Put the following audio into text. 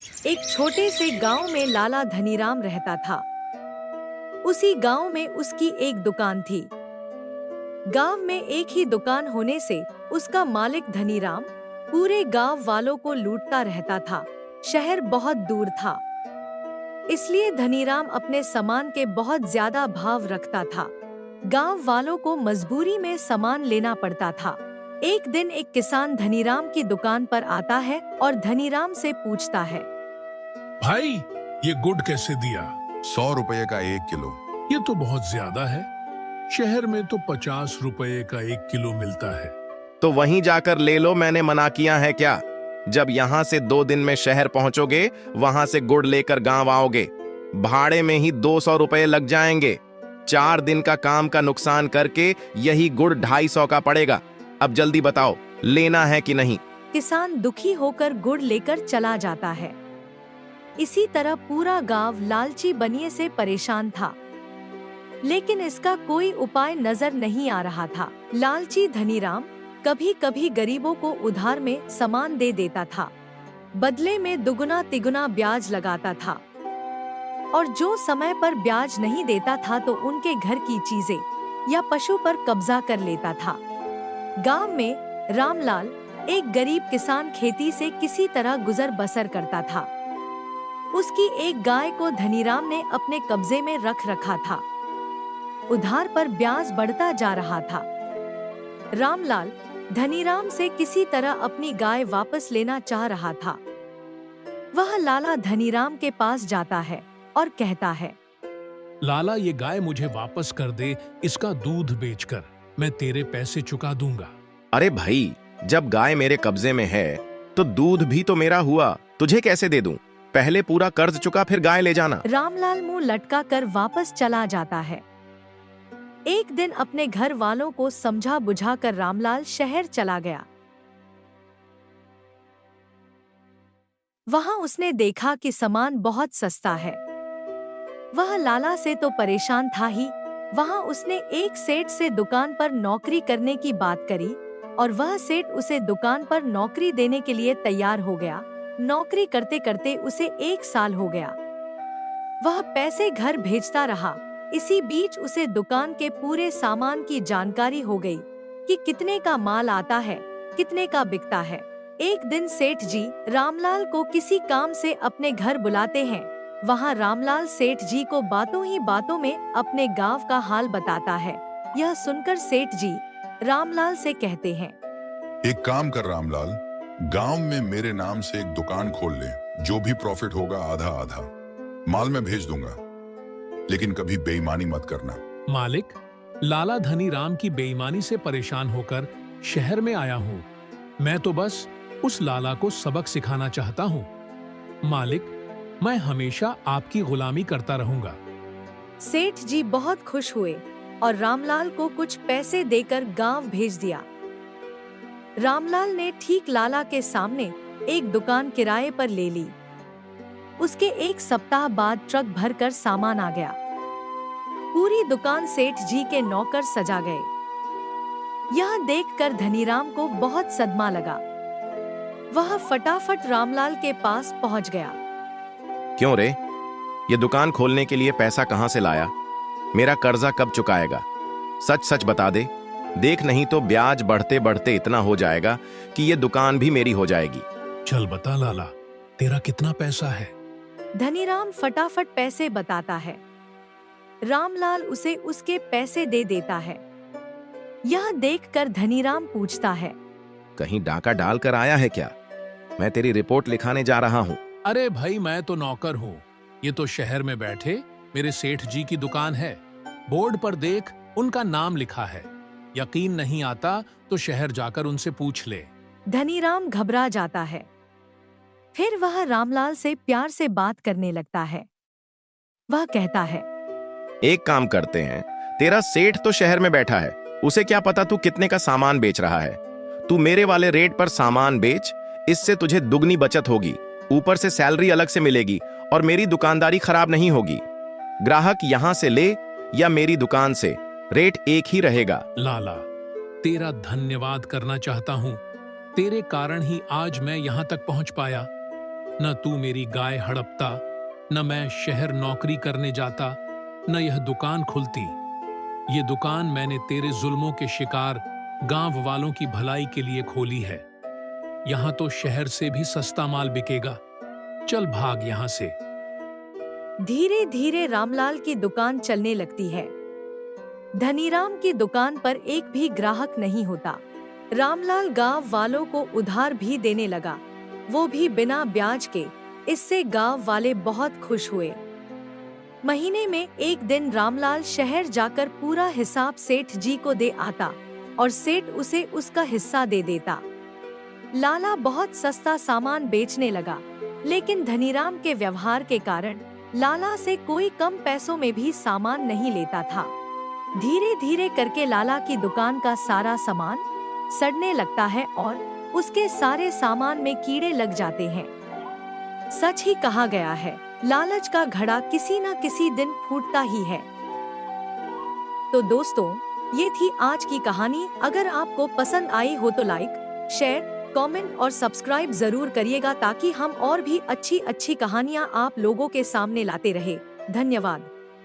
एक छोटे से गांव में लाला धनीराम रहता था। उसी गांव में उसकी एक दुकान थी। गांव में एक ही दुकान होने से उसका मालिक धनीराम पूरे गांव वालों को लूटता रहता था। शहर बहुत दूर था, इसलिए धनीराम अपने सामान के बहुत ज्यादा भाव रखता था। गांव वालों को मजबूरी में सामान लेना पड़ता था। एक दिन एक किसान धनीराम की दुकान पर आता है और धनीराम से पूछता है, भाई, ये गुड़ कैसे दिया? 100 रुपये का 1 किलो। ये तो बहुत ज्यादा है। शहर में तो 50 रुपए का 1 किलो मिलता है। तो वहीं जाकर ले लो, मैंने मना किया है क्या? जब यहाँ से 2 दिन में शहर पहुंचोगे, वहां से गुड़ लेकर गांव आओगे, भाड़े में ही 200 रुपए लग जाएंगे। 4 दिन का काम का नुकसान करके यही गुड़ 250 का पड़ेगा। अब जल्दी बताओ, लेना है कि नहीं? किसान दुखी होकर गुड़ लेकर चला जाता है। इसी तरह पूरा गांव लालची बनिए से परेशान था, लेकिन इसका कोई उपाय नजर नहीं आ रहा था। लालची धनीराम कभी कभी गरीबों को उधार में सामान दे देता था, बदले में दुगुना तिगुना ब्याज लगाता था, और जो समय पर ब्याज नहीं देता था तो उनके घर की चीजें या पशु पर कब्जा कर लेता था। गांव में रामलाल, एक गरीब किसान, खेती से किसी तरह गुजर बसर करता था। उसकी एक गाय को धनीराम ने अपने कब्जे में रख रखा था। उधार पर ब्याज बढ़ता जा रहा था। रामलाल धनीराम से किसी तरह अपनी गाय वापस लेना चाह रहा था। वह लाला धनीराम के पास जाता है और कहता है, लाला, ये गाय मुझे वापस कर दे। इसका दूध बेचकर मैं तेरे पैसे चुका दूंगा। अरे भाई, जब गाय मेरे कब्जे में है तो दूध भी तो मेरा हुआ, तुझे कैसे दे दूं? पहले पूरा कर्ज चुका, फिर गाय ले जाना। रामलाल मुंह लटका कर वापस चला जाता है। एक दिन अपने घर वालों को समझा बुझा कर रामलाल शहर चला गया। वहां उसने देखा कि सामान बहुत सस्ता है। वह लाला से तो परेशान था ही, वहां उसने एक सेठ से दुकान पर नौकरी करने की बात करी और वह सेठ उसे दुकान पर नौकरी देने के लिए तैयार हो गया। नौकरी करते करते उसे 1 साल हो गया। वह पैसे घर भेजता रहा। इसी बीच उसे दुकान के पूरे सामान की जानकारी हो गई कि कितने का माल आता है, कितने का बिकता है। एक दिन सेठ जी रामलाल को किसी काम से अपने घर बुलाते हैं। वहाँ रामलाल सेठ जी को बातों ही बातों में अपने गांव का हाल बताता है। यह सुनकर सेठ जी रामलाल से कहते हैं, एक काम कर रामलाल, गांव में मेरे नाम से एक दुकान खोल ले। जो भी प्रॉफिट होगा आधा आधा माल में भेज दूंगा, लेकिन कभी बेईमानी मत करना। मालिक, लाला धनीराम की बेईमानी से परेशान होकर शहर में आया हूँ। मैं तो बस उस लाला को सबक सिखाना चाहता हूँ। मालिक, मैं हमेशा आपकी गुलामी करता रहूंगा। सेठ जी बहुत खुश हुए और रामलाल को कुछ पैसे देकर गांव भेज दिया। रामलाल ने ठीक लाला के सामने एक दुकान किराए पर ले ली। उसके 1 सप्ताह बाद ट्रक भरकर सामान आ गया। पूरी दुकान सेठ जी के नौकर सजा गए। यह देखकर धनीराम को बहुत सदमा लगा। वह फटाफट रामलाल के पास पहुंच गया। क्यों रे, ये दुकान खोलने के लिए पैसा कहां से लाया? मेरा कर्जा कब चुकाएगा? सच सच बता दे। देख, नहीं तो ब्याज बढ़ते बढ़ते इतना हो जाएगा कि ये दुकान भी मेरी हो जाएगी। चल बता लाला, तेरा कितना पैसा है? धनीराम फटाफट पैसे बताता है। रामलाल उसे उसके पैसे दे देता है। यह देखकर धनीराम पूछता है, कहीं डाका डाल कर आया है क्या? मैं तेरी रिपोर्ट लिखाने जा रहा हूँ। अरे भाई, मैं तो नौकर हूँ। ये तो शहर में बैठे मेरे सेठ जी की दुकान है। बोर्ड पर देख, उनका नाम लिखा है। यकीन नहीं आता तो शहर जाकर उनसे पूछ ले। धनीराम घबरा जाता है। फिर वह रामलाल से प्यार से बात करने लगता है। वह कहता है, एक काम करते हैं, तेरा सेठ तो शहर में बैठा है, उसे क्या पता तू कितने का सामान बेच रहा है। तू मेरे वाले रेट पर सामान बेच, इससे तुझे दुगनी बचत होगी, ऊपर से सैलरी अलग से मिलेगी और मेरी दुकानदारी खराब नहीं होगी। ग्राहक यहाँ से ले या मेरी दुकान से, रेट एक ही रहेगा। लाला, तेरा धन्यवाद करना चाहता हूँ। तेरे कारण ही आज मैं यहाँ तक पहुँच पाया। न तू मेरी गाय हड़पता, न मैं शहर नौकरी करने जाता, न यह दुकान खुलती। ये दुकान मैंने तेरे जुल्मों के शिकार गांव वालों की भलाई के लिए खोली है। यहां तो शहर से भी सस्ता माल बिकेगा। चल भाग यहां से। धीरे धीरे रामलाल की दुकान चलने लगती है। धनीराम की दुकान पर एक भी ग्राहक नहीं होता। रामलाल गांव वालों को उधार भी देने लगा, वो भी बिना ब्याज के। इससे गांव वाले बहुत खुश हुए। महीने में एक दिन रामलाल शहर जाकर पूरा हिसाब सेठ जी को दे आता और सेठ उसे उसका हिस्सा दे देता। लाला बहुत सस्ता सामान बेचने लगा, लेकिन धनीराम के व्यवहार के कारण लाला से कोई कम पैसों में भी सामान नहीं लेता था। धीरे धीरे करके लाला की दुकान का सारा सामान सड़ने लगता है और उसके सारे सामान में कीड़े लग जाते हैं। सच ही कहा गया है, लालच का घड़ा किसी न किसी दिन फूटता ही है। तो दोस्तों, ये थी आज की कहानी। अगर आपको पसंद आई हो तो लाइक, शेयर, कमेंट और सब्सक्राइब जरूर करिएगा, ताकि हम और भी अच्छी अच्छी कहानियां आप लोगों के सामने लाते रहे। धन्यवाद।